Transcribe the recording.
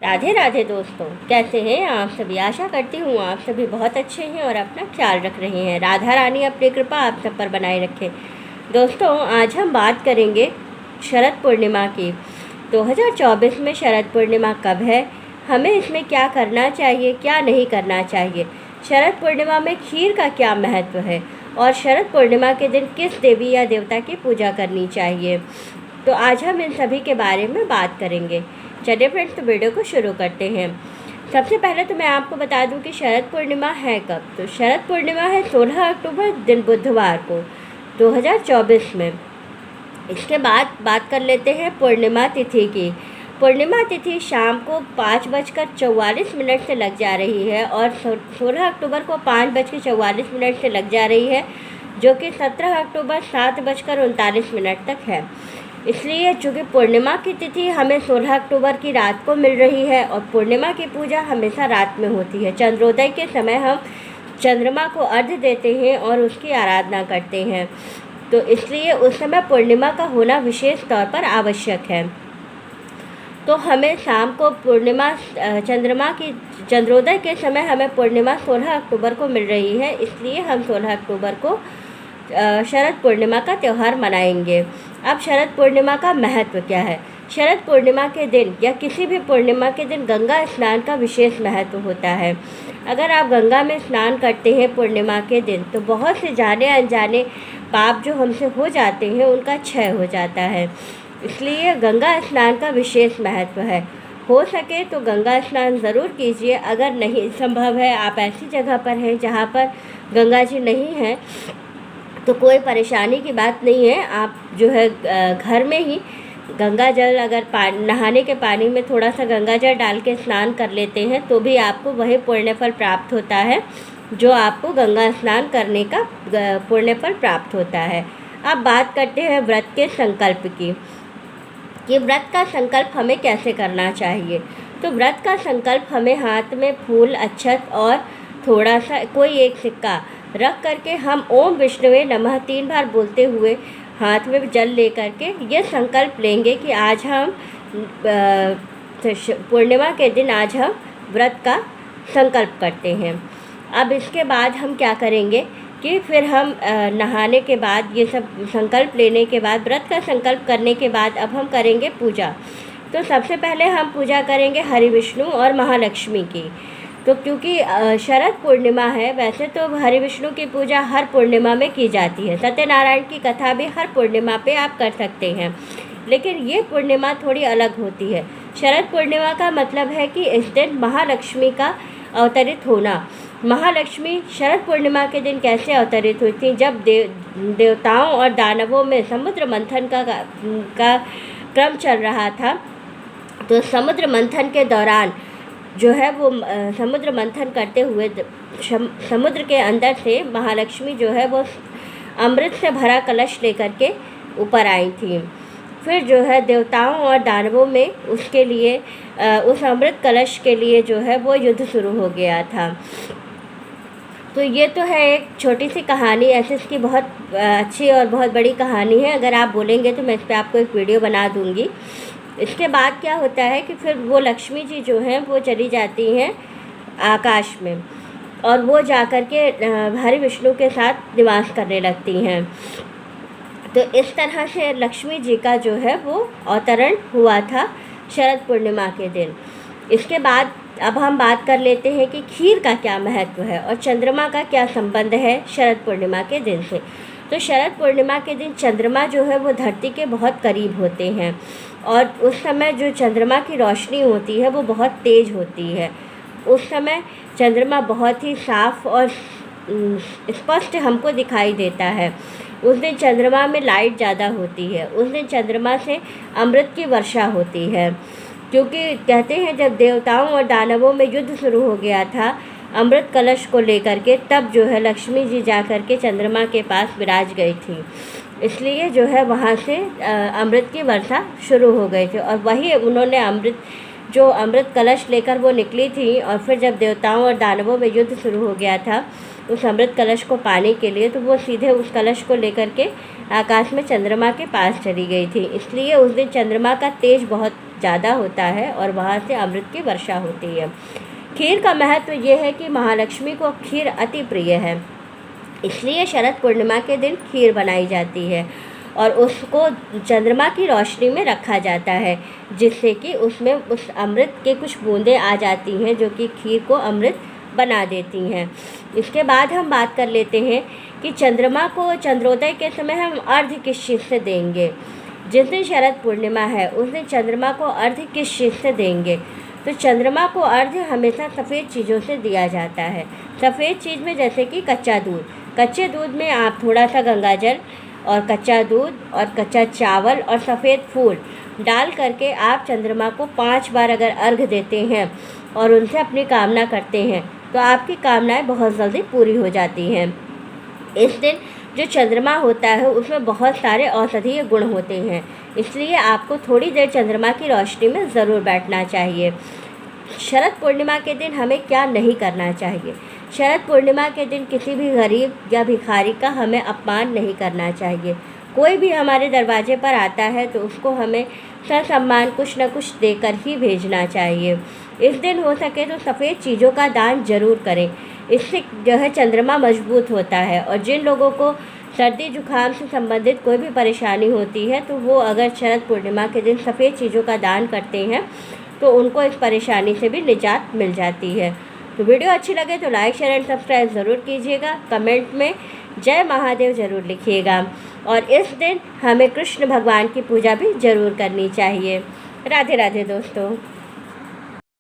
राधे राधे दोस्तों, कैसे हैं आप सभी। आशा करती हूँ आप सभी बहुत अच्छे हैं और अपना ख्याल रख रहे हैं। राधा रानी अपनी कृपा आप सब पर बनाए रखे। दोस्तों, आज हम बात करेंगे शरद पूर्णिमा की। 2024 में शरद पूर्णिमा कब है, हमें इसमें क्या करना चाहिए, क्या नहीं करना चाहिए, शरद पूर्णिमा में खीर का क्या महत्व है और शरद पूर्णिमा के दिन किस देवी या देवता की पूजा करनी चाहिए। तो आज हम इन सभी के बारे में बात करेंगे। चलिए फ्रेंड्स, तो वीडियो को शुरू करते हैं। सबसे पहले तो मैं आपको बता दूं कि शरद पूर्णिमा है कब। तो शरद पूर्णिमा है 16 अक्टूबर दिन बुधवार को 2024 में। इसके बाद बात कर लेते हैं पूर्णिमा तिथि की। पूर्णिमा तिथि शाम को 5:44 से लग जा रही है और 16 अक्टूबर को 5:44 से लग जा रही है, जो कि 17 अक्टूबर 7:39 तक है। इसलिए चूँकि पूर्णिमा की तिथि हमें 16 अक्टूबर की रात को मिल रही है और पूर्णिमा की पूजा हमेशा रात में होती है। चंद्रोदय के समय हम चंद्रमा को अर्घ्य देते हैं और उसकी आराधना करते हैं, तो इसलिए उस समय पूर्णिमा का होना विशेष तौर पर आवश्यक है। तो हमें शाम को पूर्णिमा चंद्रमा की चंद्रोदय के समय हमें पूर्णिमा 16 अक्टूबर को मिल रही है, इसलिए हम 16 अक्टूबर को शरद पूर्णिमा का त्यौहार मनाएंगे। अब शरद पूर्णिमा का महत्व क्या है। शरद पूर्णिमा के दिन या किसी भी पूर्णिमा के दिन गंगा स्नान का विशेष महत्व होता है। अगर आप गंगा में स्नान करते हैं पूर्णिमा के दिन, तो बहुत से जाने अनजाने पाप जो हमसे हो जाते हैं उनका क्षय हो जाता है। इसलिए गंगा स्नान का विशेष महत्व है। हो सके तो गंगा स्नान ज़रूर कीजिए। अगर नहीं संभव है, आप ऐसी जगह पर हैं जहाँ पर गंगा जी नहीं हैं, तो कोई परेशानी की बात नहीं है। आप जो है घर में ही गंगा जल, अगर नहाने के पानी में थोड़ा सा गंगा जल डाल के स्नान कर लेते हैं, तो भी आपको वही पुण्य फल प्राप्त होता है जो आपको गंगा स्नान करने का पुण्य फल प्राप्त होता है। अब बात करते हैं व्रत के संकल्प की, कि व्रत का संकल्प हमें कैसे करना चाहिए। तो व्रत का संकल्प हमें हाथ में फूल, अक्षत और थोड़ा सा कोई एक सिक्का रख करके हम ओम विष्णुवे नमः 3 बार बोलते हुए हाथ में जल ले करके ये संकल्प लेंगे कि आज हम पूर्णिमा के दिन आज हम व्रत का संकल्प करते हैं। अब इसके बाद हम क्या करेंगे कि फिर हम नहाने के बाद, ये सब संकल्प लेने के बाद, व्रत का संकल्प करने के बाद अब हम करेंगे पूजा। तो सबसे पहले हम पूजा करेंगे हरि विष्णु और महालक्ष्मी की। तो क्योंकि शरद पूर्णिमा है, वैसे तो हरि विष्णु की पूजा हर पूर्णिमा में की जाती है। सत्यनारायण की कथा भी हर पूर्णिमा पे आप कर सकते हैं, लेकिन ये पूर्णिमा थोड़ी अलग होती है। शरद पूर्णिमा का मतलब है कि इस दिन महालक्ष्मी का अवतरित होना। महालक्ष्मी शरद पूर्णिमा के दिन कैसे अवतरित हुई थी, जब देवताओं और दानवों में समुद्र मंथन का क्रम चल रहा था। तो समुद्र मंथन के दौरान जो है वो समुद्र मंथन करते हुए समुद्र के अंदर से महालक्ष्मी जो है वो अमृत से भरा कलश लेकर के ऊपर आई थी। फिर जो है देवताओं और दानवों में उसके लिए उस अमृत कलश के लिए जो है वो युद्ध शुरू हो गया था। तो ये तो है एक छोटी सी कहानी। ऐसे इसकी बहुत अच्छी और बहुत बड़ी कहानी है। अगर आप बोलेंगे तो मैं इस पर आपको एक वीडियो बना दूँगी। इसके बाद क्या होता है कि फिर वो लक्ष्मी जी जो हैं वो चली जाती हैं आकाश में और वो जा कर के हरि विष्णु के साथ निवास करने लगती हैं। तो इस तरह से लक्ष्मी जी का जो है वो अवतरण हुआ था शरद पूर्णिमा के दिन। इसके बाद अब हम बात कर लेते हैं कि खीर का क्या महत्व है और चंद्रमा का क्या संबंध है शरद पूर्णिमा के दिन से। तो शरद पूर्णिमा के दिन चंद्रमा जो है वो धरती के बहुत करीब होते हैं और उस समय जो चंद्रमा की रोशनी होती है वो बहुत तेज़ होती है। उस समय चंद्रमा बहुत ही साफ और स्पष्ट हमको दिखाई देता है। उस दिन चंद्रमा में लाइट ज़्यादा होती है। उस दिन चंद्रमा से अमृत की वर्षा होती है, क्योंकि कहते हैं जब देवताओं और दानवों में युद्ध शुरू हो गया था अमृत कलश को लेकर के, तब जो है लक्ष्मी जी जा कर के चंद्रमा के पास विराज गई थी। इसलिए जो है वहाँ से अमृत की वर्षा शुरू हो गई थी और वही उन्होंने अमृत कलश लेकर वो निकली थी। और फिर जब देवताओं और दानवों में युद्ध शुरू हो गया था उस अमृत कलश को पाने के लिए, तो वो सीधे उस कलश को लेकर के आकाश में चंद्रमा के पास चली गई थी। इसलिए उस दिन चंद्रमा का तेज बहुत ज़्यादा होता है और वहाँ से अमृत की वर्षा होती है। खीर का महत्व ये है कि महालक्ष्मी को खीर अति प्रिय है, इसलिए शरद पूर्णिमा के दिन खीर बनाई जाती है और उसको चंद्रमा की रोशनी में रखा जाता है, जिससे कि उसमें उस अमृत के कुछ बूंदें आ जाती हैं जो कि खीर को अमृत बना देती हैं। इसके बाद हम बात कर लेते हैं कि चंद्रमा को चंद्रोदय के समय हम अर्घ्य किस चीज़ से देंगे। जिस दिन शरद पूर्णिमा है उस दिन चंद्रमा को अर्घ्य किस चीज़ से देंगे, तो चंद्रमा को अर्घ्य हमेशा सफ़ेद चीज़ों से दिया जाता है। सफ़ेद चीज़ में जैसे कि कच्चा दूध, कच्चे दूध में आप थोड़ा सा गंगाजल और कच्चा दूध और कच्चा चावल और सफ़ेद फूल डाल करके आप चंद्रमा को 5 बार अगर अर्घ्य देते हैं और उनसे अपनी कामना करते हैं तो आपकी कामनाएं बहुत जल्दी पूरी हो जाती हैं। इस दिन जो चंद्रमा होता है उसमें बहुत सारे औषधीय गुण होते हैं, इसलिए आपको थोड़ी देर चंद्रमा की रोशनी में ज़रूर बैठना चाहिए। शरद पूर्णिमा के दिन हमें क्या नहीं करना चाहिए। शरद पूर्णिमा के दिन किसी भी गरीब या भिखारी का हमें अपमान नहीं करना चाहिए। कोई भी हमारे दरवाजे पर आता है तो उसको हमें ससम्मान कुछ न कुछ देकर ही भेजना चाहिए। इस दिन हो सके तो सफ़ेद चीज़ों का दान जरूर करें, इससे जो है चंद्रमा मजबूत होता है। और जिन लोगों को सर्दी जुकाम से संबंधित कोई भी परेशानी होती है तो वो अगर शरद पूर्णिमा के दिन सफ़ेद चीज़ों का दान करते हैं तो उनको इस परेशानी से भी निजात मिल जाती है। तो वीडियो अच्छी लगे तो लाइक शेयर एंड सब्सक्राइब ज़रूर कीजिएगा। कमेंट में जय महादेव ज़रूर लिखिएगा और इस दिन हमें कृष्ण भगवान की पूजा भी ज़रूर करनी चाहिए। राधे राधे दोस्तों।